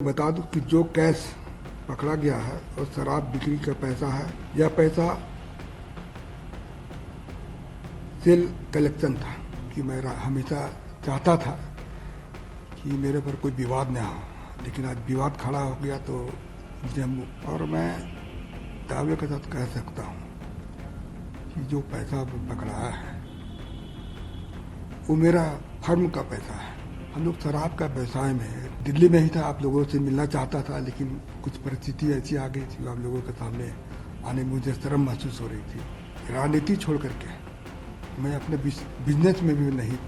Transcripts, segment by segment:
बता दूं कि जो कैश पकड़ा गया है और शराब बिक्री का पैसा है, यह पैसा सेल कलेक्शन था कि मैं हमेशा चाहता था कि मेरे पर कोई विवाद न हो, लेकिन आज विवाद खड़ा हो गया तो और मैं दावे के साथ कह सकता हूँ कि जो पैसा पकड़ाया है वो मेरा फर्म का पैसा है। हम लोग शराब का व्यवसाय में दिल्ली में ही था, आप लोगों से मिलना चाहता था, लेकिन कुछ परिस्थिति ऐसी आ गई थी, आप लोगों के सामने आने में मुझे शर्म महसूस हो रही थी। राजनीति छोड़ करके मैं अपने बिजनेस में भी नहीं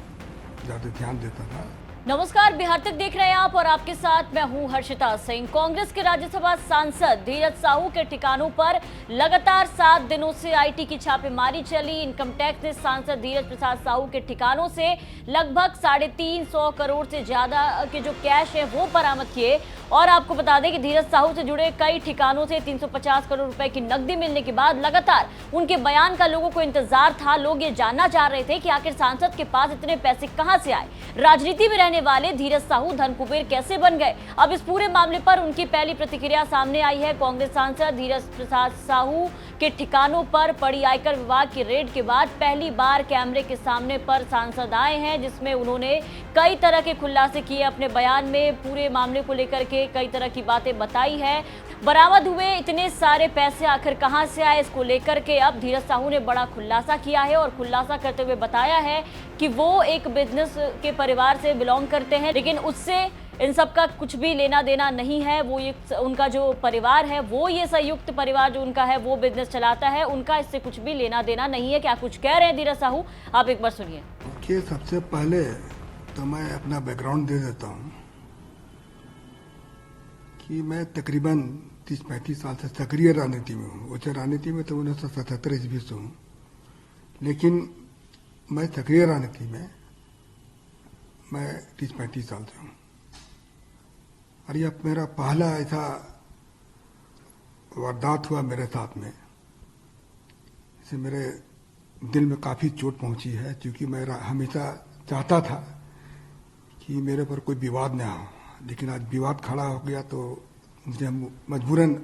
ज़्यादा ध्यान देता था। नमस्कार, बिहार तक देख रहे हैं आप और आपके साथ मैं हूं हर्षिता सिंह। कांग्रेस के राज्यसभा सांसद धीरज साहू के ठिकानों पर लगातार 7 दिनों से आईटी की छापेमारी चली। इनकम टैक्स ने सांसद धीरज प्रसाद साहू के ठिकानों से लगभग 350 करोड़ से ज्यादा के जो कैश है वो बरामद किए। और आपको बता दें कि धीरज साहू से जुड़े कई ठिकानों से 350 करोड़ रुपए की नकदी मिलने के बाद लगातार उनके बयान का लोगों को इंतजार था। लोग ये जानना चाह रहे थे कि आखिर सांसद के पास इतने पैसे कहां से आए, राजनीति में रहने वाले धीरज साहू धन कुबेर कैसे बन गए। अब इस पूरे मामले पर उनकी पहली प्रतिक्रिया सामने आई है। कांग्रेस सांसद धीरज प्रसाद साहू के ठिकानों पर पड़ी आयकर विभाग की रेड के बाद पहली बार कैमरे के सामने पर सांसद आए हैं, जिसमें उन्होंने कई तरह के खुलासे किए। अपने बयान में पूरे मामले को लेकर के कई तरह की बातें बताई है। बरामद हुए इतने सारे पैसे आखिर कहां से आए, इसको लेकर के अब धीरज साहू ने बड़ा खुलासा किया है और खुलासा करते हुए बताया है कि वो एक बिजनेस के परिवार से बिलोंग करते हैं, लेकिन उससे इन सब का कुछ भी लेना देना नहीं है। वो ये उनका जो परिवार है, वो ये संयुक्त परिवार जो उनका है वो बिजनेस चलाता है, उनका इससे कुछ भी लेना देना नहीं है। क्या कुछ कह रहे हैं धीरज साहू, आप एक बार सुनिए। देखिए, सबसे पहले तो मैं अपना बैकग्राउंड दे देता हूँ कि मैं तकरीबन 30-35 साल से सक्रिय राजनीति में हूँ। वैसे राजनीति में तो 1977 ईस्वी से हूँ, लेकिन मैं सक्रिय राजनीति में मैं 30-35 साल से हूँ। और यह मेरा पहला ऐसा वारदात हुआ मेरे साथ में, इससे मेरे दिल में काफ़ी चोट पहुंची है, क्योंकि मैं हमेशा चाहता था कि मेरे पर कोई विवाद न हो, लेकिन आज विवाद खड़ा हो गया तो मुझे मजबूरन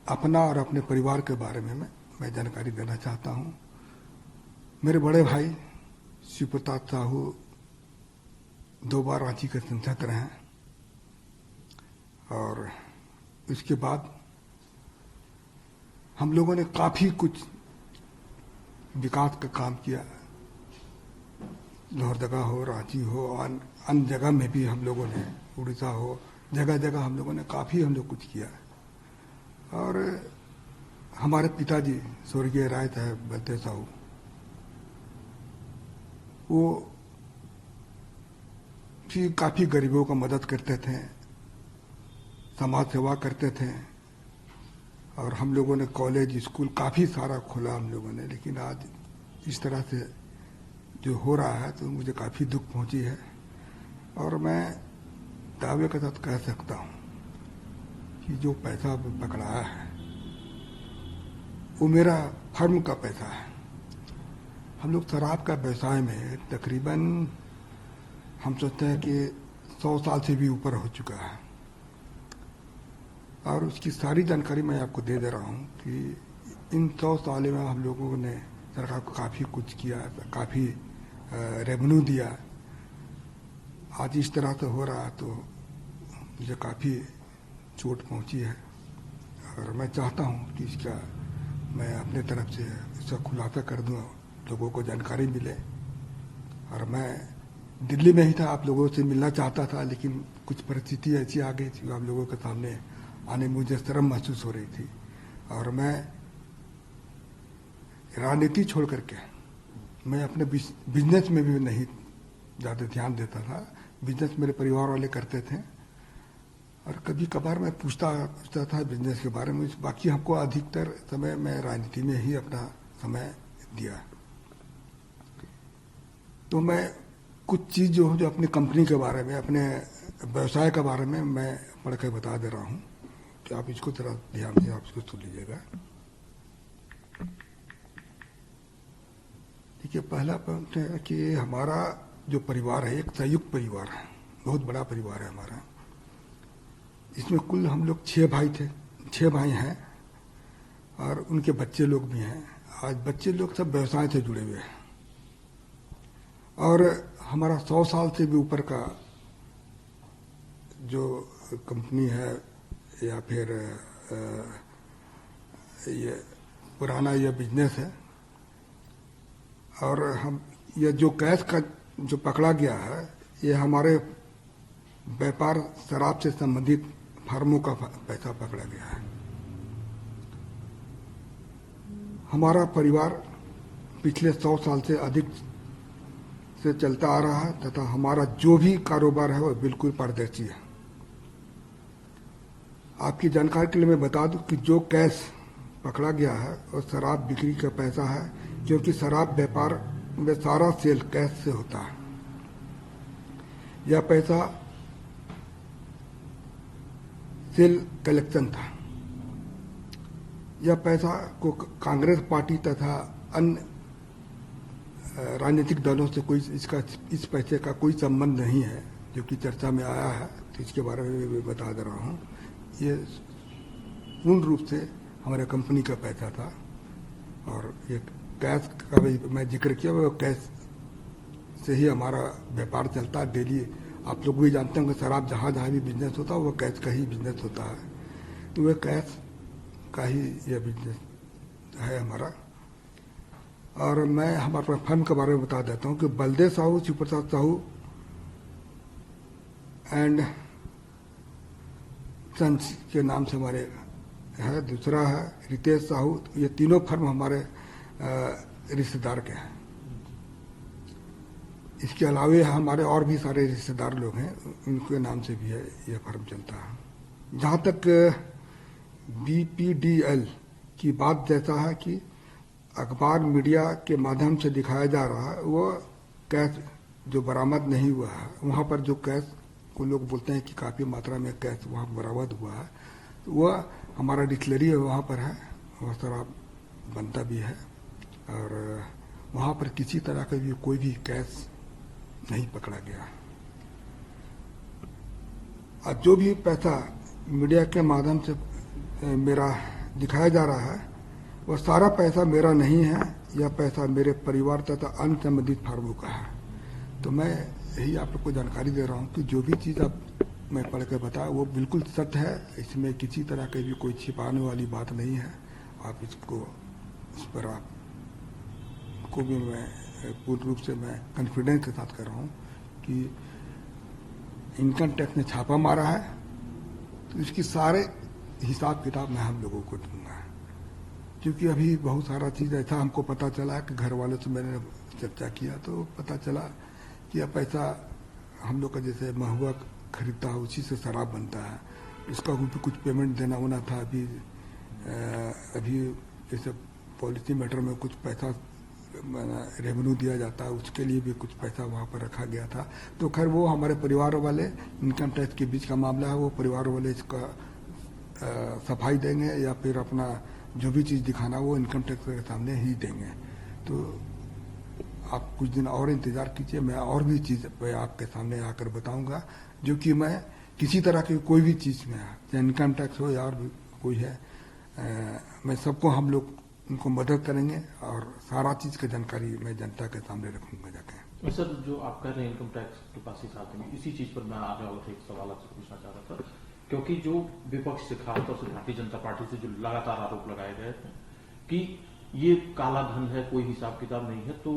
अपना और अपने परिवार के बारे में मैं जानकारी देना चाहता हूँ। मेरे बड़े भाई शिव प्रताप साहू 2 बार रांची के सांसद रहे हैं, और इसके बाद हम लोगों ने काफ़ी कुछ विकास का काम किया। लोहरदगा हो, रांची हो, अन्य जगह में भी हम लोगों ने, उड़ीसा हो, जगह जगह हम लोगों ने हम लोग कुछ किया। और हमारे पिताजी स्वर्गीय राय साहब बलदेव साहू, वो भी काफ़ी गरीबों का मदद करते थे, समाज सेवा करते थे, और हम लोगों ने कॉलेज स्कूल काफ़ी सारा खोला हम लोगों ने। लेकिन आज इस तरह से जो हो रहा है तो मुझे काफ़ी दुख पहुंची है, और मैं दावे के साथ कह सकता हूं कि जो पैसा पकड़ाया है वो मेरा फर्म का पैसा है। हम लोग शराब का व्यवसाय में तकरीबन हम सोचते हैं कि 100 साल से भी ऊपर हो चुका है, और उसकी सारी जानकारी मैं आपको दे रहा हूँ कि इन 100 साल में हम लोगों ने सरकार को काफ़ी कुछ किया, काफ़ी रेवेन्यू दिया। आज इस तरह से हो रहा है तो मुझे काफ़ी चोट पहुंची है, और मैं चाहता हूं कि इसका मैं अपने तरफ से इसका खुलासा कर दूं, लोगों को जानकारी मिले। और मैं दिल्ली में ही था, आप लोगों से मिलना चाहता था, लेकिन कुछ परिस्थिति ऐसी आ गई थी, आप लोगों के सामने आने में मुझे शर्म महसूस हो रही थी। और मैं राजनीति छोड़ करके मैं अपने बिजनेस में भी नहीं ज़्यादा ध्यान देता था। बिजनेस मेरे परिवार वाले करते थे, और कभी कभार मैं पूछता था बिजनेस के बारे में। बाकी हमको अधिकतर समय मैं राजनीति में ही अपना समय दिया। तो मैं कुछ चीज़ जो अपनी कंपनी के बारे में, अपने व्यवसाय के बारे में मैं पढ़ के बता दे रहा हूँ कि आप इसको जरा ध्यान से आप इसको सुन लीजिएगा। देखिए, पहला पॉइंट है कि हमारा जो परिवार है एक संयुक्त परिवार है, बहुत बड़ा परिवार है हमारा। इसमें कुल हम लोग 6 भाई थे, 6 भाई हैं और उनके बच्चे लोग भी हैं। आज बच्चे लोग सब व्यवसाय से जुड़े हुए हैं और हमारा 100 साल से भी ऊपर का जो कंपनी है या फिर ये पुराना ये बिजनेस है। और हम ये जो कैश का जो पकड़ा गया है ये हमारे व्यापार शराब से संबंधित फार्मों का पैसा पकड़ा गया है। हमारा परिवार पिछले 100 साल से अधिक से चलता आ रहा है तथा हमारा जो भी कारोबार है वो बिल्कुल पारदर्शी है। आपकी जानकारी के लिए मैं बता दूं कि जो कैश पकड़ा गया है वो शराब बिक्री का पैसा है, क्योंकि शराब व्यापार में सारा सेल कैश से होता है। यह पैसा सेल कलेक्शन था। यह पैसा को कांग्रेस पार्टी तथा अन्य राजनीतिक दलों से कोई इस पैसे का कोई संबंध नहीं है, जो कि चर्चा में आया है। तो इसके बारे में मैं बता दे रहा हूँ, ये पूर्ण रूप से हमारे कंपनी का पैसा था। और ये कैश का भी मैं जिक्र किया, वो कैश से ही हमारा व्यापार चलता है डेली। आप लोग भी जानते हैं कि शराब जहाँ भी बिजनेस होता है वो कैश का ही बिजनेस होता है। तो वह कैश का ही यह बिजनेस है हमारा। और मैं हमारे फर्म के बारे में बता देता हूँ कि बलदेव साहू, शिवप्रसाद साहू एंड सन्स के नाम से हमारे है। दूसरा है रितेश साहू। ये तीनों फर्म हमारे रिश्तेदार के हैं। इसके अलावे हमारे और भी सारे रिश्तेदार लोग हैं, उनके नाम से भी है यह फर्म चलता है। जहाँ तक BPDL की बात जैसा है कि अखबार मीडिया के माध्यम से दिखाया जा रहा है, वो कैश जो बरामद नहीं हुआ है, वहाँ पर जो कैश को लोग बोलते हैं कि काफ़ी मात्रा में कैश वहाँ बरामद हुआ है, तो वह हमारा डिस्टिलरी है वहाँ पर है, वह शराब बनता भी है। और वहाँ पर किसी तरह का भी कोई भी कैश नहीं पकड़ा गया। और जो भी पैसा मीडिया के माध्यम से मेरा दिखाया जा रहा है, वह सारा पैसा मेरा नहीं है। यह पैसा मेरे परिवार तथा अन्य संबंधित फार्मों का है। तो मैं यही आप लोग को जानकारी दे रहा हूँ कि जो भी चीज़ अब मैं पढ़ कर बताया वो बिल्कुल सत्य है। इसमें किसी तरह की भी कोई छिपाने वाली बात नहीं है। आप इसको, इस पर आपको भी मैं पूर्ण रूप से मैं कॉन्फिडेंस के साथ कर रहा हूँ कि इनकम टैक्स ने छापा मारा है, तो इसकी सारे हिसाब किताब मैं हम लोगों को दूंगा। क्योंकि अभी बहुत सारा चीज़ ऐसा हमको पता चला कि घर वालों से मैंने चर्चा किया तो पता चला कि यह पैसा हम लोग का जैसे महुआ खरीदता है उसी से शराब बनता है। इसका भी कुछ पेमेंट देना होना था। अभी जैसे पॉलिसी मैटर में कुछ पैसा रेवेन्यू दिया जाता है, उसके लिए भी कुछ पैसा वहाँ पर रखा गया था। तो खैर वो हमारे परिवार वाले, इनकम टैक्स के बीच का मामला है, वो परिवार वाले इसका सफाई देंगे या फिर अपना जो भी चीज़ दिखाना वो इनकम टैक्स के सामने ही देंगे। तो आप कुछ दिन और इंतज़ार कीजिए, मैं और भी चीज़ मैं आपके सामने आकर बताऊंगा, जो कि मैं किसी तरह की कोई भी चीज़ में, चाहे इनकम टैक्स हो या और भी कोई है, मैं सबको हम लोग उनको मदद करेंगे और सारा चीज़ की जानकारी मैं जनता के सामने रखूंगा जाके। सर, जो आप कह रहे हैं इनकम टैक्स के पास ही साथ में, इसी चीज़ पर मैं आगे वाला एक सवाल आपसे पूछना चाह रहा था। क्योंकि जो विपक्ष से, खासतौर से भारतीय जनता पार्टी से जो लगातार आरोप लगाए गए थे कि ये काला धन है, कोई हिसाब किताब नहीं है, तो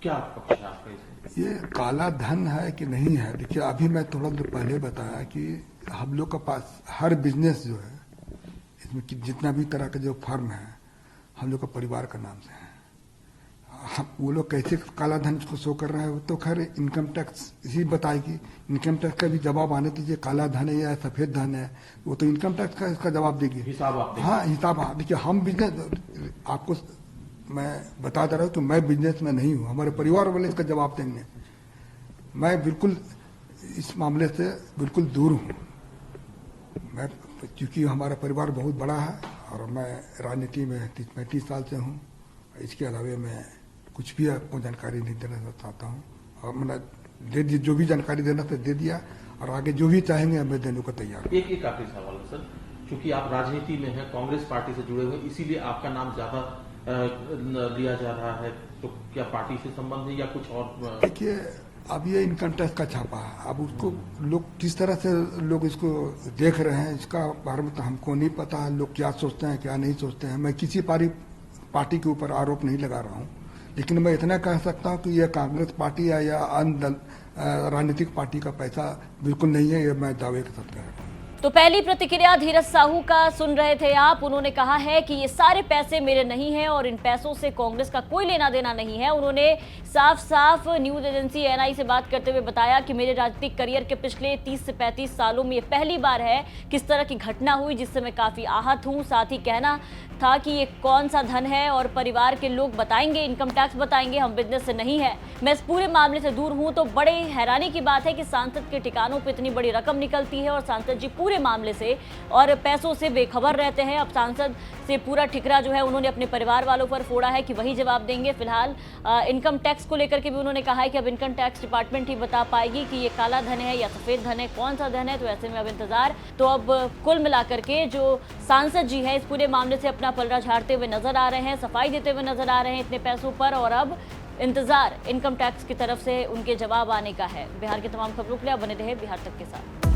क्या पक्ष है आपका इसमें? ये काला धन है कि नहीं है, देखिए अभी मैं थोड़ा देर पहले बताया कि हम लोग के पास हर बिजनेस जो है, इसमें जितना भी तरह का जो फर्म है हम लोग का परिवार का नाम से है। हम वो लोग कैसे काला धन को शो कर रहे हैं तो खैर इनकम टैक्स ही बताएगी। इनकम टैक्स का भी जवाब आने दीजिए, काला धन है या सफेद धन है, वो तो इनकम टैक्स का इसका जवाब देगी। हिसाब आप देंगे। हाँ, हिसाब। देखिए हम बिजनेस, आपको मैं बता दे रहा हूँ कि मैं बिजनेस में नहीं हूँ, हमारे परिवार वाले इसका जवाब देंगे। मैं बिल्कुल इस मामले से बिल्कुल दूर हूँ। मैं, क्योंकि हमारा परिवार बहुत बड़ा है और मैं राजनीति में 35 साल से हूँ। इसके अलावा मैं कुछ भी आपको जानकारी नहीं देना चाहता हूँ। और मैंने दे दी, जो भी जानकारी देना था दे दिया। और आगे जो भी चाहेंगे मैं देने को तैयार हूँ। एक आखिरी सवाल है सर, क्योंकि आप राजनीति में हैं, कांग्रेस पार्टी से जुड़े हुए, इसीलिए आपका नाम ज्यादा लिया जा रहा है, तो क्या पार्टी से संबंध है या कुछ और? देखिए, अब ये इनकम टैक्स का छापा है, अब उसको लोग किस तरह से लोग इसको देख रहे हैं इसका बारे में तो हमको नहीं पता है, लोग क्या सोचते हैं क्या नहीं सोचते हैं। मैं किसी पार्टी के ऊपर आरोप नहीं लगा रहा हूँ, लेकिन मैं इतना कह सकता हूँ कि यह कांग्रेस पार्टी है या अन्य राजनीतिक पार्टी का पैसा बिल्कुल नहीं है, ये मैं दावे के साथ कह रहा हूँ। तो पहली प्रतिक्रिया धीरज साहू का सुन रहे थे आप। उन्होंने कहा है कि ये सारे पैसे मेरे नहीं हैं और इन पैसों से कांग्रेस का कोई लेना देना नहीं है। उन्होंने साफ साफ न्यूज एजेंसी एनआई से बात करते हुए बताया कि मेरे राजनीतिक करियर के पिछले 30 से 35 सालों में ये पहली बार है किस तरह की घटना हुई जिससे मैं काफी आहत हूँ। साथ ही कहना था कि ये कौन सा धन है और परिवार के लोग बताएंगे, इनकम टैक्स बताएंगे, हम बिजनेस से नहीं है, मैं इस पूरे मामले से दूर हूँ। तो बड़े हैरानी की बात है कि सांसद के ठिकानों पर इतनी बड़ी रकम निकलती है और सांसद जी पूरे मामले से और पैसों से बेखबर रहते हैं। अब सांसद से पूरा ठिकरा जो है उन्होंने अपने परिवार वालों पर फोड़ा है कि वही जवाब देंगे। फिलहाल इनकम टैक्स को लेकर के भी उन्होंने कहा है कि अब इनकम टैक्स डिपार्टमेंट ही बता पाएगी कि ये काला धन है या सफेद धन है, कौन सा धन है। तो ऐसे में अब इंतजार। तो अब कुल मिलाकर के जो सांसद जी है इस पूरे मामले से अपना पलड़ा झाड़ते हुए नजर आ रहे हैं, सफाई देते हुए नजर आ रहे हैं इतने पैसों पर, और अब इंतजार इनकम टैक्स की तरफ से उनके जवाब आने का है। बिहार की तमाम खबरों के लिए आप बने रहे बिहार तक के साथ।